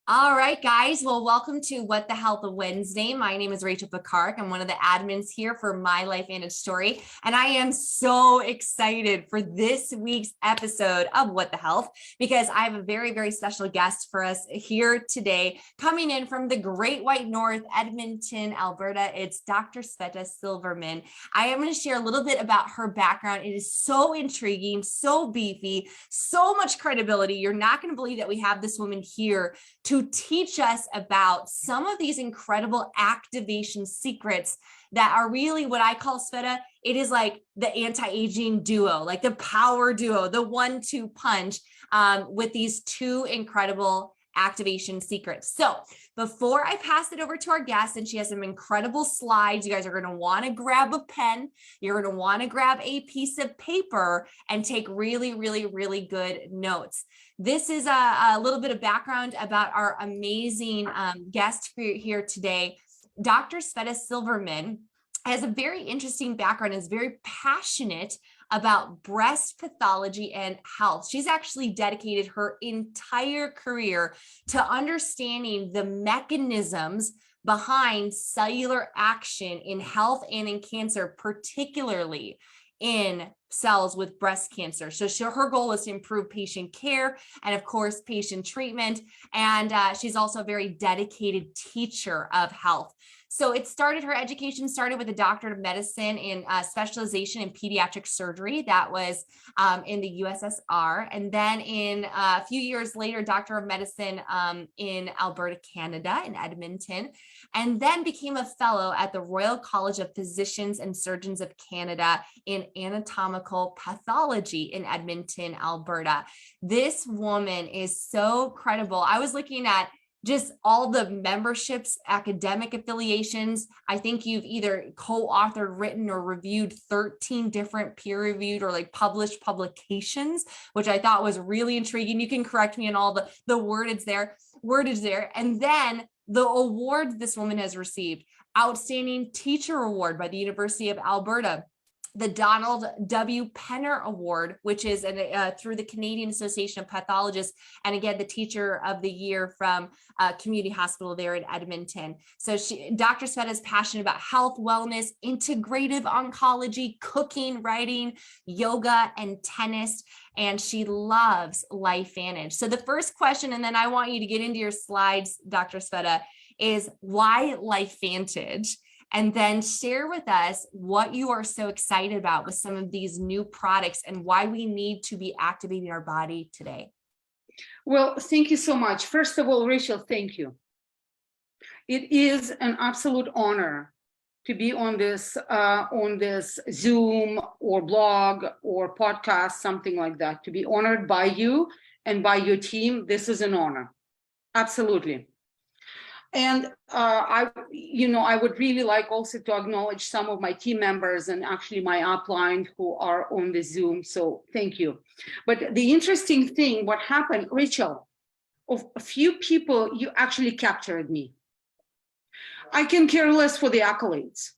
All right, guys. Well, welcome to What the Health Wednesday. My name is Rachel Picard. I'm one of the admins here for My Life Vantage Story. And I am so excited for this week's episode of What the Health because I have a very, very special guest for us here today, coming in from the Great White North, Edmonton, Alberta. It's Dr. Sveta Silverman. I am going to share a little bit about her background. It is so intriguing, so beefy, so much credibility. You're not going to believe that we have this woman here to teach us about some of these incredible activation secrets that are really what I call, Sveta, it is like the anti-aging duo, like the power duo, the 1-2 punch with these two incredible activation secrets. So before I pass it over to our guest, and she has some incredible slides, you guys are going to want to grab a pen. You're going to want to grab a piece of paper and take really, really, really good notes. This is a little bit of background about our amazing guest here today. Dr. Sveta Silverman has a very interesting background, is very passionate about breast pathology and health. She's actually dedicated her entire career to understanding the mechanisms behind cellular action in health and in cancer, particularly in cells with breast cancer. So her goal is to improve patient care and, of course, patient treatment. And she's also a very dedicated teacher of health. So her education started with a doctorate of medicine in specialization in pediatric surgery. That was in the USSR. And then in a few years later, doctor of medicine in Alberta, Canada, in Edmonton, and then became a fellow at the Royal College of Physicians and Surgeons of Canada in anatomical pathology in Edmonton, Alberta. This woman is so credible. I was looking at just all the memberships, academic affiliations. I think you've either co-authored, written, or reviewed 13 different peer-reviewed or like published publications, which I thought was really intriguing. You can correct me on all the wordage there. And then the award this woman has received, Outstanding Teacher Award by the University of Alberta, the Donald W. Penner Award, which is through the Canadian Association of Pathologists, and again, the Teacher of the Year from Community Hospital there in Edmonton. So Dr. Sveta is passionate about health, wellness, integrative oncology, cooking, writing, yoga, and tennis, and she loves Life Vantage. So the first question, and then I want you to get into your slides, Dr. Sveta, is why Life Vantage? And then share with us what you are so excited about with some of these new products and why we need to be activating our body today. Well, thank you so much. First of all, Rachel, thank you. It is an absolute honor to be on this Zoom or blog or podcast, something like that, to be honored by you and by your team. This is an honor. Absolutely. And I would really like also to acknowledge some of my team members and actually my upline who are on the Zoom. So thank you. But the interesting thing, what happened, Rachel, of a few people, you actually captured me. I can care less for the accolades,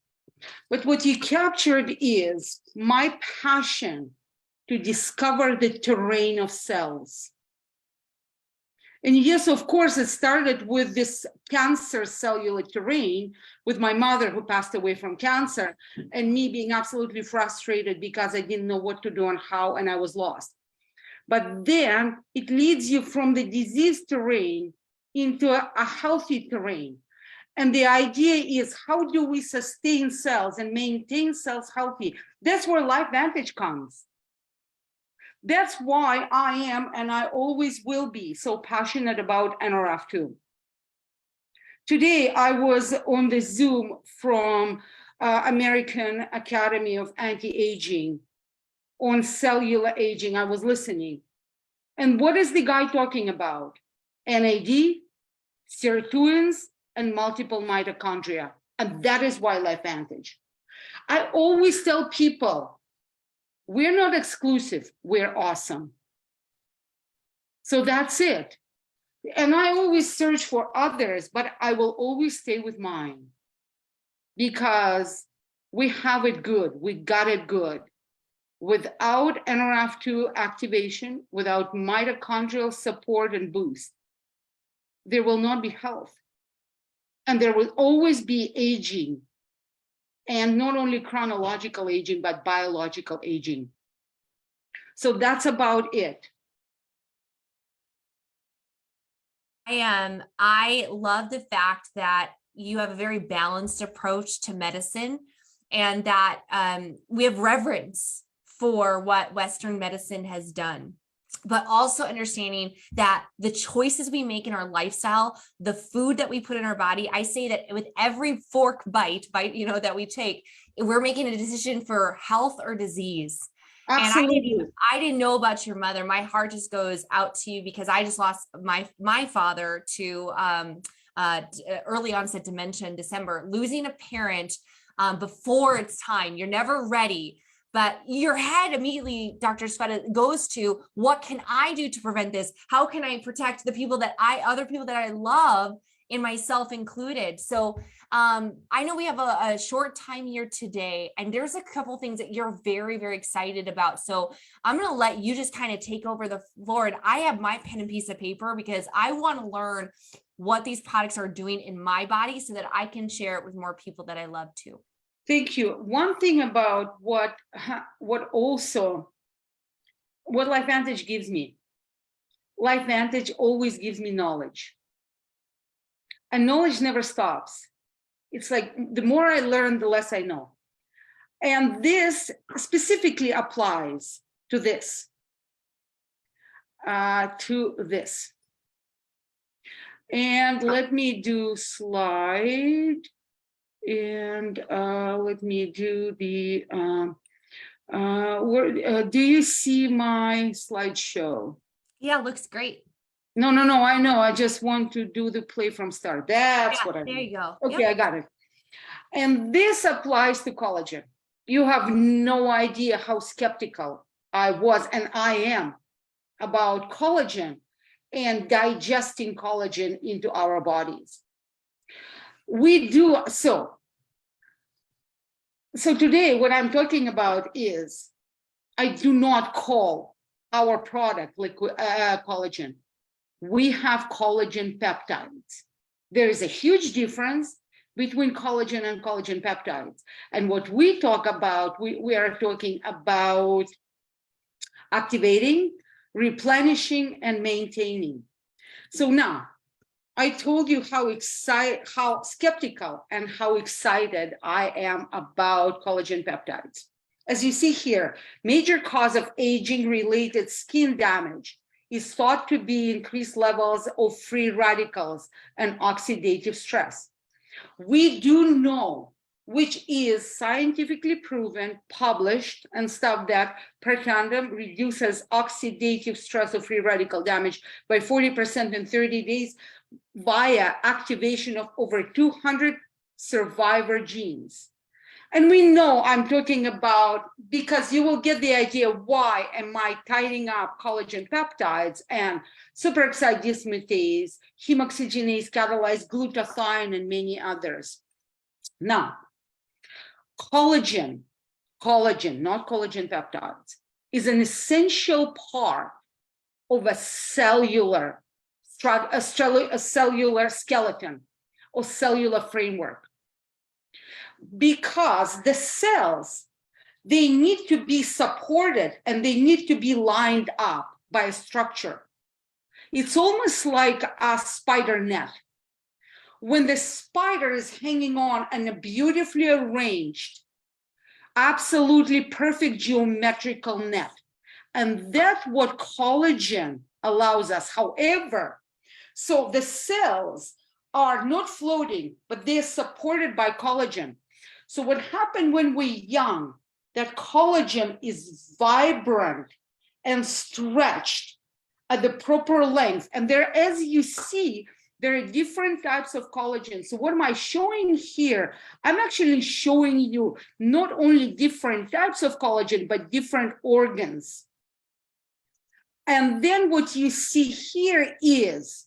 but what you captured is my passion to discover the terrain of cells. And yes, of course, it started with this cancer cellular terrain with my mother who passed away from cancer and me being absolutely frustrated because I didn't know what to do and how, and I was lost. But then it leads you from the disease terrain into a healthy terrain. And the idea is, how do we sustain cells and maintain cells healthy? That's where Life Vantage comes. That's why I am, and I always will be, so passionate about NRF2. Today, I was on the Zoom from American Academy of Anti-Aging on cellular aging. I was listening. And what is the guy talking about? NAD, sirtuins, and multiple mitochondria. And that is why Life Vantage. I always tell people, we're not exclusive, we're awesome. So that's it. And I always search for others, but I will always stay with mine because we have it good, we got it good. Without NRF2 activation, without mitochondrial support and boost, there will not be health. And there will always be aging, and not only chronological aging, but biological aging. So that's about it. I love the fact that you have a very balanced approach to medicine, and that we have reverence for what Western medicine has done, but also understanding that the choices we make in our lifestyle, the food that we put in our body, I say that with every fork bite, that we take, we're making a decision for health or disease. Absolutely. And I didn't know about your mother. My heart just goes out to you, because I just lost my father to early onset dementia in December. Losing a parent before it's time, you're never ready. But your head immediately, Dr. Sveta, goes to, what can I do to prevent this? How can I protect the other people that I love, and myself included? So I know we have a short time here today, and there's a couple things that you're very, very excited about. So I'm going to let you just kind of take over the floor. And I have my pen and piece of paper, because I want to learn what these products are doing in my body, so that I can share it with more people that I love too. Thank you. One thing about what LifeVantage gives me. LifeVantage always gives me knowledge. And knowledge never stops. It's like the more I learn, the less I know. And this specifically applies to this. And let me do slide. And let me do the, do you see my slideshow? Yeah, looks great. No, I know. I just want to do the play from start. That's what I mean. There you go. Okay, Yep. I got it. And this applies to collagen. You have no idea how skeptical I was, and I am, about collagen and digesting collagen into our bodies. We do so. So today, what I'm talking about is, I do not call our product liquid collagen. We have collagen peptides. There is a huge difference between collagen and collagen peptides. And what we talk about, we are talking about activating, replenishing, and maintaining. So now, I told you how skeptical and how excited I am about collagen peptides. As you see here, major cause of aging-related skin damage is thought to be increased levels of free radicals and oxidative stress. We do know, which is scientifically proven, published, and stuff, that percandum reduces oxidative stress of free radical damage by 40% in 30 days via activation of over 200 survivor genes. And we know I'm talking about, because you will get the idea why am I tying up collagen peptides and superoxide dismutase, hemoxygenase catalyzed glutathione, and many others. Now, collagen, not collagen peptides, is an essential part of a cellular skeleton or cellular framework. Because the cells, they need to be supported and they need to be lined up by a structure. It's almost like a spider net. When the spider is hanging on in a beautifully arranged, absolutely perfect geometrical net. And that's what collagen allows us. However, so the cells are not floating, but they're supported by collagen. So what happened when we're young, that collagen is vibrant and stretched at the proper length. And there, as you see, there are different types of collagen. So what am I showing here? I'm actually showing you not only different types of collagen, but different organs. And then what you see here is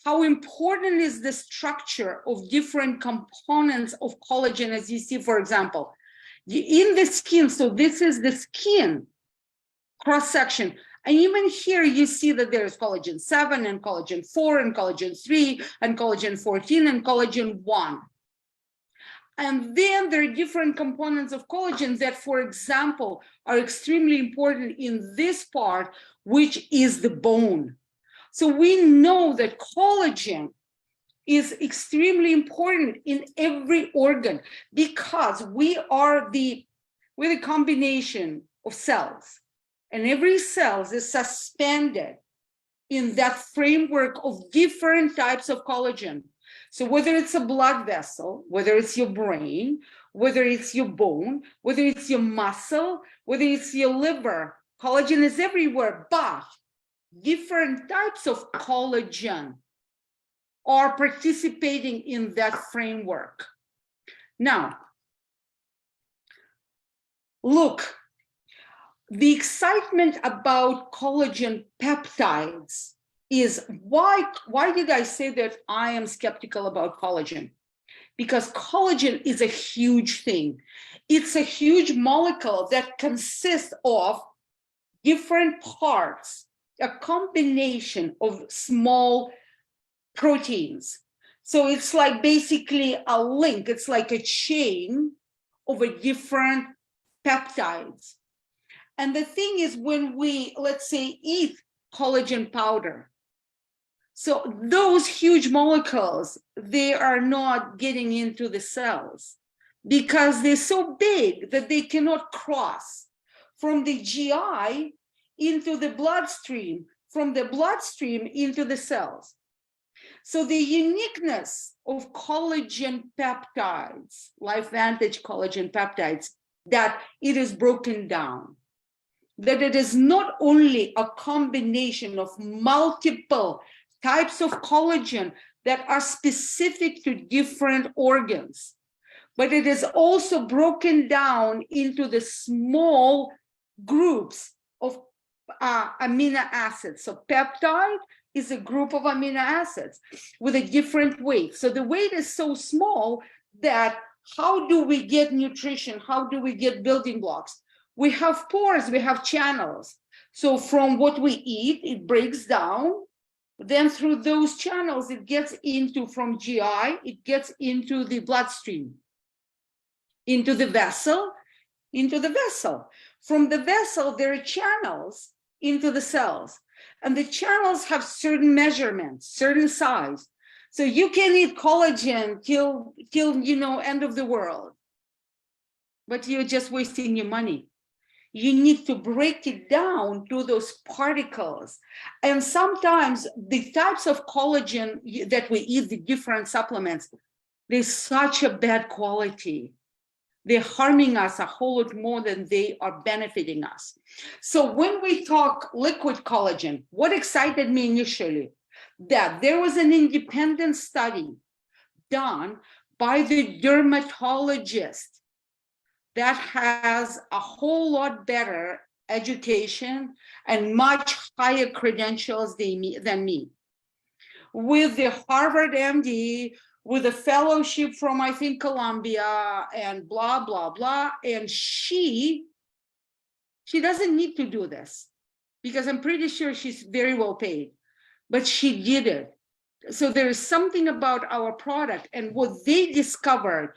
how important is the structure of different components of collagen, as you see, for example, in the skin. So this is the skin cross-section. And even here, you see that there's collagen 7 and collagen 4 and collagen 3 and collagen 14 and collagen 1. And then there are different components of collagen that, for example, are extremely important in this part, which is the bone. So we know that collagen is extremely important in every organ because we're the combination of cells, and every cell is suspended in that framework of different types of collagen. So whether it's a blood vessel, whether it's your brain, whether it's your bone, whether it's your muscle, whether it's your liver, collagen is everywhere, but different types of collagen are participating in that framework. Now, look, the excitement about collagen peptides is why did I say that I am skeptical about collagen? Because collagen is a huge thing. It's a huge molecule that consists of different parts, a combination of small proteins. So it's like basically a link, it's like a chain of a different peptides. And the thing is, when we, let's say, eat collagen powder, so those huge molecules, they are not getting into the cells because they're so big that they cannot cross from the GI into the bloodstream, from the bloodstream into the cells. So the uniqueness of collagen peptides, LifeVantage collagen peptides, that it is broken down, that it is not only a combination of multiple types of collagen that are specific to different organs, but it is also broken down into the small groups of amino acids. So peptide is a group of amino acids with a different weight. So the weight is so small that how do we get nutrition? How do we get building blocks? We have pores, we have channels. So from what we eat, it breaks down. Then through those channels, it gets into, from GI, it gets into the bloodstream, into the vessel, From the vessel, there are channels into the cells. And the channels have certain measurements, certain size. So you can eat collagen till end of the world, but you're just wasting your money. You need to break it down to those particles. And sometimes the types of collagen that we eat, the different supplements, they're such a bad quality. They're harming us a whole lot more than they are benefiting us. So when we talk liquid collagen, what excited me initially, that there was an independent study done by the dermatologist that has a whole lot better education and much higher credentials than me. With the Harvard MD, with a fellowship from, I think, Columbia, and blah, blah, blah. And she doesn't need to do this because I'm pretty sure she's very well paid, but she did it. So there is something about our product and what they discovered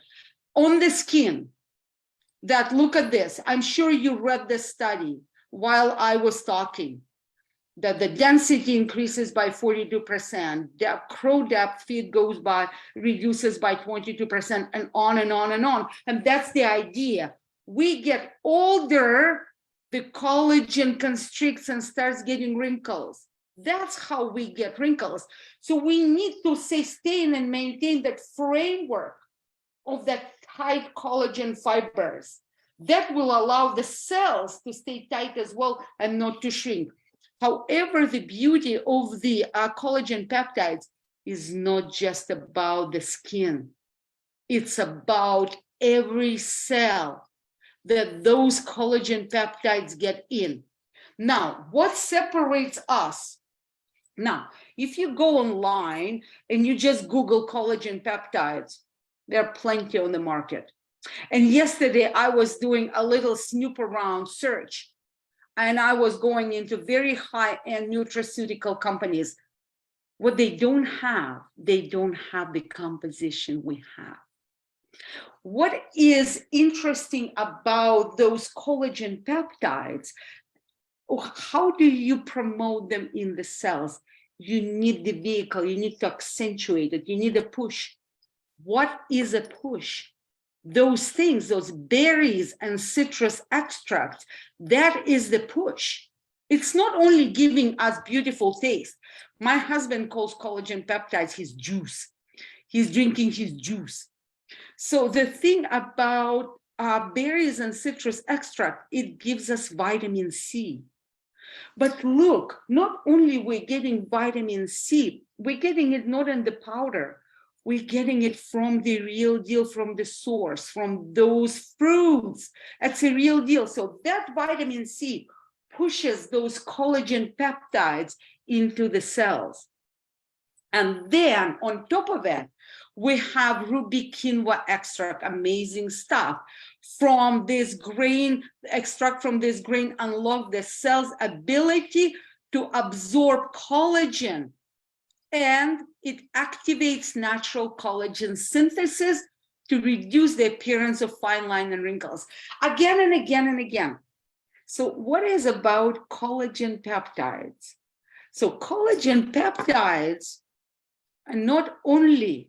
on the skin that, look at this. I'm sure you read this study while I was talking, that the density increases by 42%, the crow depth feed reduces by 22%, and on and on and on. And that's the idea. We get older, the collagen constricts and starts getting wrinkles. That's how we get wrinkles. So we need to sustain and maintain that framework of that tight collagen fibers that will allow the cells to stay tight as well and not to shrink. However, the beauty of the collagen peptides is not just about the skin. It's about every cell that those collagen peptides get in. Now, what separates us? Now, if you go online and you just Google collagen peptides, there are plenty on the market. And yesterday I was doing a little snoop around search. and I was going into very high-end nutraceutical companies. What they don't have the composition we have. What is interesting about those collagen peptides, how do you promote them in the cells? You need the vehicle, you need to accentuate it, you need a push. What is a push? Those things, those berries and citrus extracts, that is the push. It's not only giving us beautiful taste. My husband calls collagen peptides his juice. He's drinking his juice. So the thing about berries and citrus extract, it gives us vitamin C. But look, not only we're getting vitamin C, we're getting it not in the powder, we're getting it from the real deal, from the source, from those fruits. That's a real deal. So that vitamin C pushes those collagen peptides into the cells. And then on top of it, we have ruby quinoa extract, amazing stuff. From this grain, extract from this grain unlock the cell's ability to absorb collagen, and it activates natural collagen synthesis to reduce the appearance of fine line and wrinkles. Again and again and again. So what is about collagen peptides? So collagen peptides are not only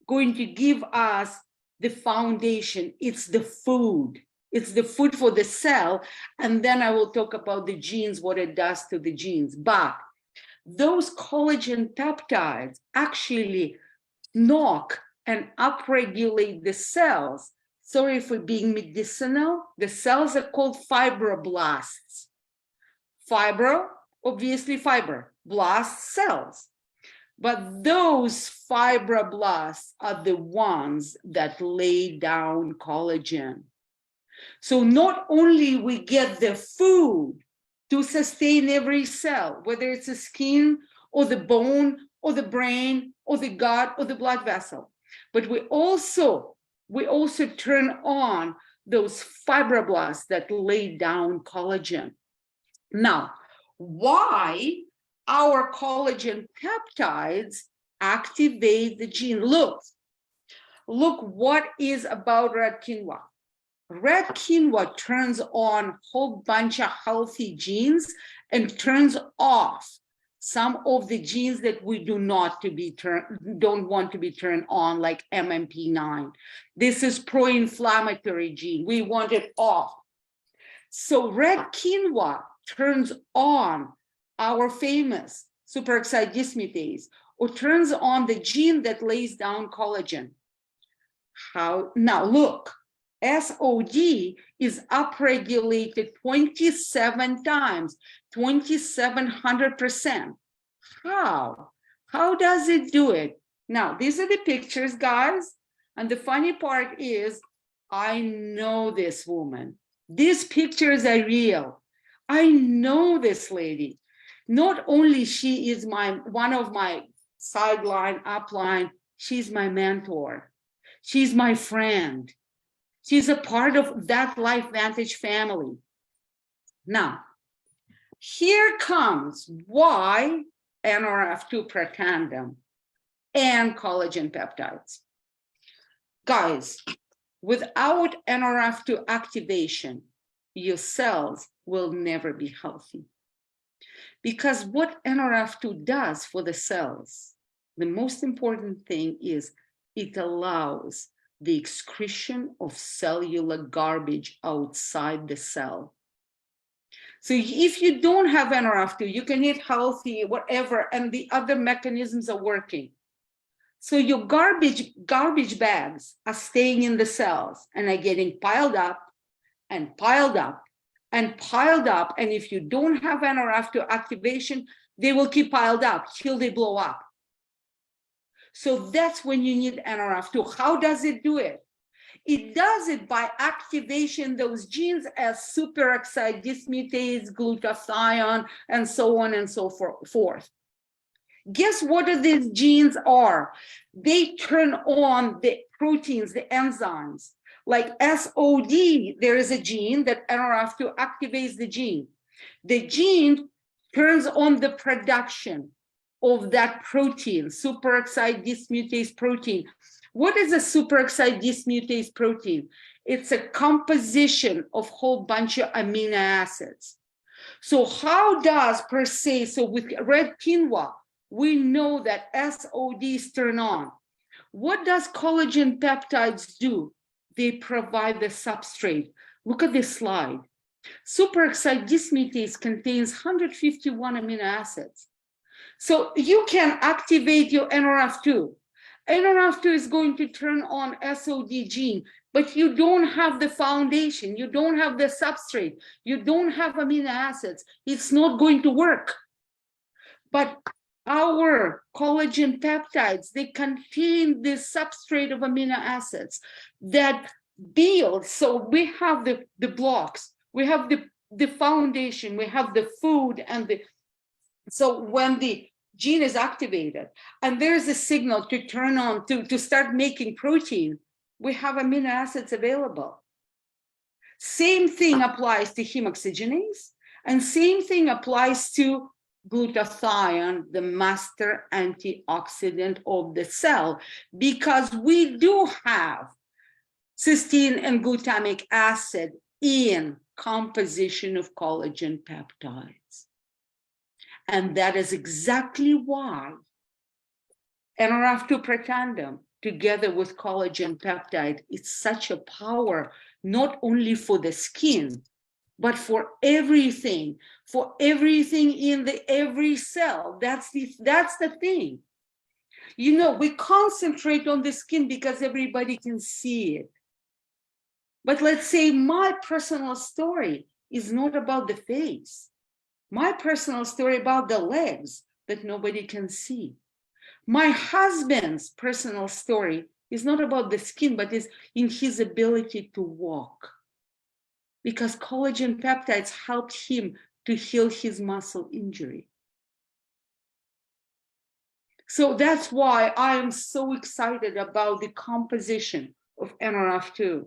going to give us the foundation, it's the food. It's the food for the cell. And then I will talk about the genes, what it does to the genes. But those collagen peptides actually knock and upregulate the cells. Sorry for being medicinal. The cells are called fibroblasts. Fibro, obviously fiber, blast cells. But those fibroblasts are the ones that lay down collagen. So not only we get the food to sustain every cell, whether it's the skin or the bone or the brain or the gut or the blood vessel, but we also turn on those fibroblasts that lay down collagen. Now, why our collagen peptides activate the gene? Look what is about red quinoa. Red quinoa turns on a whole bunch of healthy genes and turns off some of the genes that we don't want to be turned on, like MMP9. This is pro-inflammatory gene. We want it off. So red quinoa turns on our famous superoxide dismutase, or turns on the gene that lays down collagen. How? Now look, SOD is upregulated 27 times, 2,700%. How? How does it do it? Now, these are the pictures, guys. And the funny part is, I know this woman. These pictures are real. I know this lady. Not only she is one of my sideline, upline, she's my mentor. She's my friend. She's a part of that Life Vantage family. Now, here comes why NRF2 pretandem and collagen peptides. Guys, without NRF2 activation, your cells will never be healthy. Because what NRF2 does for the cells, the most important thing is it allows the excretion of cellular garbage outside the cell. So if you don't have NRF2, you can eat healthy, whatever, and the other mechanisms are working. So your garbage bags are staying in the cells and are getting piled up and piled up and piled up. And if you don't have NRF2 activation, they will keep piled up till they blow up. So that's when you need NRF2. How does it do it? It does it by activation those genes as superoxide dismutase, glutathione, and so on and so forth. Guess what these genes are? They turn on the proteins, the enzymes. Like SOD, there is a gene that NRF2 activates the gene. The gene turns on the production of that protein, superoxide dismutase protein. What is a superoxide dismutase protein? It's a composition of a whole bunch of amino acids. So how does per se, so with red quinoa, we know that SODs turn on. What does collagen peptides do? They provide the substrate. Look at this slide. Superoxide dismutase contains 151 amino acids. So you can activate your NRF2. NRF2 is going to turn on SOD gene, but you don't have the foundation, you don't have the substrate, you don't have amino acids. It's not going to work. But our collagen peptides, they contain this substrate of amino acids that build. So we have the blocks, we have the foundation, we have the food, and so when the gene is activated and there's a signal to turn on, to start making protein, we have amino acids available. Same thing applies to heme oxygenase, and same thing applies to glutathione, the master antioxidant of the cell, because we do have cysteine and glutamic acid in composition of collagen peptides. And that is exactly why NRF2 pretandem, together with collagen peptide, is such a power, not only for the skin, but for everything in every cell. That's the thing. You know, we concentrate on the skin because everybody can see it. But let's say my personal story is not about the face. My personal story about the legs that nobody can see. My husband's personal story is not about the skin, but is in his ability to walk. Because collagen peptides helped him to heal his muscle injury. So that's why I am so excited about the composition of NRF2,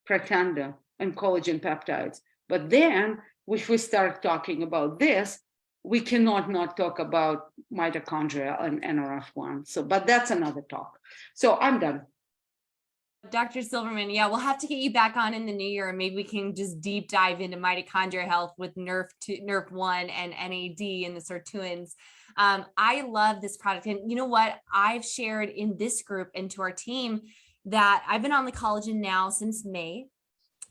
pretandem, and collagen peptides. But then, if we start talking about this, we cannot not talk about mitochondria and NRF1. So, but that's another talk. So I'm done. Dr. Silverman, yeah, we'll have to get you back on in the new year, and maybe we can just deep dive into mitochondria health with NRF1 and NAD and the sirtuins. I love this product. And you know what? I've shared in this group and to our team that I've been on the collagen now since May.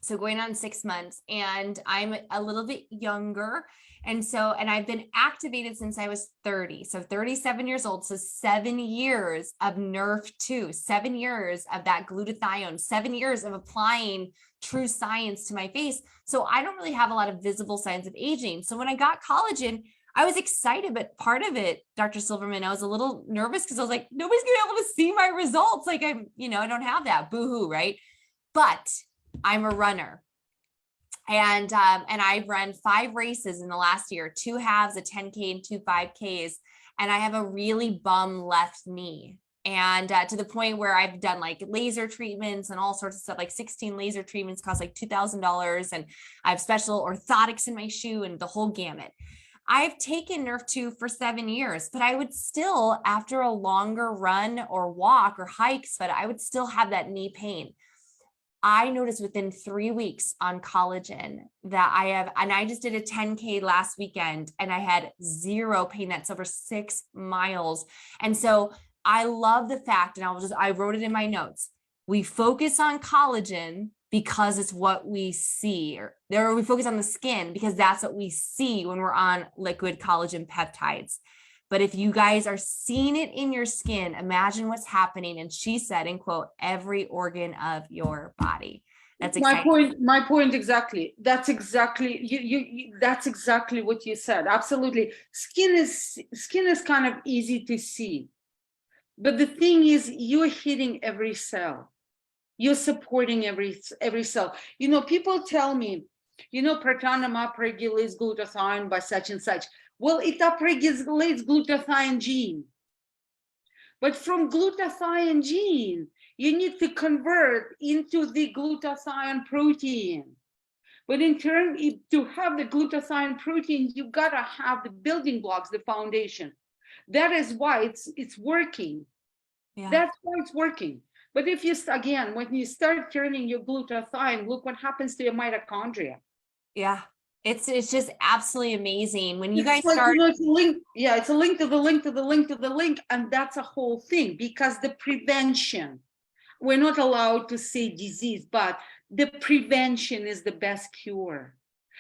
So going on 6 months, and I'm a little bit younger. And I've been activated since I was 30. So 37 years old. So 7 years of NRF2, 7 years of that glutathione, 7 years of applying true science to my face. So I don't really have a lot of visible signs of aging. So when I got collagen, I was excited, but part of it, Dr. Silverman, I was a little nervous because I was like, nobody's gonna be able to see my results. Like I don't have that, boo-hoo, right? But I'm a runner. And I've run 5 races in the last year, 2 halves, a 10K and 2 5Ks. And I have a really bum left knee. And to the point where I've done like laser treatments and all sorts of stuff, like 16 laser treatments cost like $2,000. And I have special orthotics in my shoe and the whole gamut. I've taken NRF2 for 7 years, but I would still, after a longer run or walk or hikes, but I would still have that knee pain. I noticed within 3 weeks on collagen that I just did a 10K last weekend and I had 0 pain. That's over 6 miles. And so I love the fact, and I wrote it in my notes. We focus on collagen because it's what we see, or we focus on the skin because that's what we see when we're on liquid collagen peptides. But if you guys are seeing it in your skin, imagine what's happening. And she said, in quote, every organ of your body. That's exciting. My point exactly. That's exactly that's exactly what you said. Absolutely. Skin is kind of easy to see. But the thing is, you're hitting every cell. You're supporting every cell. You know, people tell me, pretandem upregulates glutathione by such and such. Well, it upregulates glutathione gene. But from glutathione gene, you need to convert into the glutathione protein. But in turn, to have the glutathione protein, you gotta have the building blocks, the foundation. That is why it's working. Yeah. That's why it's working. But if you, again, when you start turning your glutathione, look what happens to your mitochondria. Yeah. It's just absolutely amazing when you guys It's like, start. it's a link. Yeah, it's a link to the link to the link to the link. And that's a whole thing, because the prevention, we're not allowed to say disease, but the prevention is the best cure.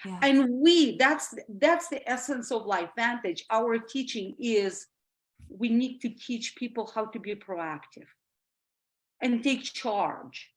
Yeah. And that's the essence of LifeVantage. Our teaching is we need to teach people how to be proactive and take charge.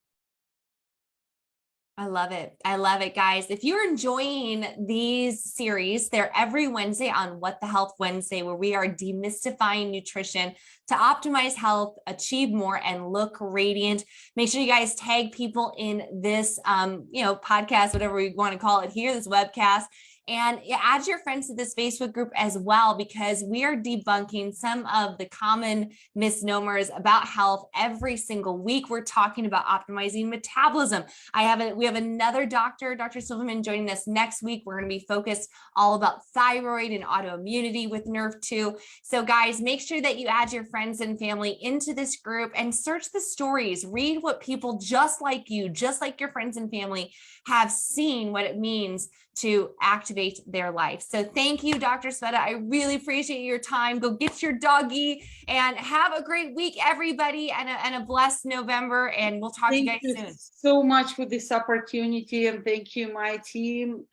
I love it. I love it, guys. If you're enjoying these series, they're every Wednesday on What the Health Wednesday, where we are demystifying nutrition to optimize health, achieve more, and look radiant. Make sure you guys tag people in this, podcast, whatever we want to call it here, this webcast. And add your friends to this Facebook group as well, because we are debunking some of the common misnomers about health every single week. We're talking about optimizing metabolism. We have another doctor, Dr. Silverman, joining us next week. We're going to be focused all about thyroid and autoimmunity with NRF2. So guys, make sure that you add your friends and family into this group and search the stories. Read what people just like you, just like your friends and family, have seen, what it means to activate their life. So thank you, Dr. Sveta. I really appreciate your time. Go get your doggy and have a great week, everybody, and a blessed November. And we'll talk to you guys soon. Thank you so much for this opportunity, and thank you, my team.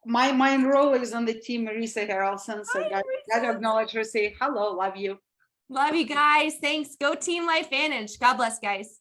My role is on the team, Marisa Harrelson. So gotta acknowledge her, say hello, love you. Love you guys. Thanks. Go Team LifeVantage. God bless, guys.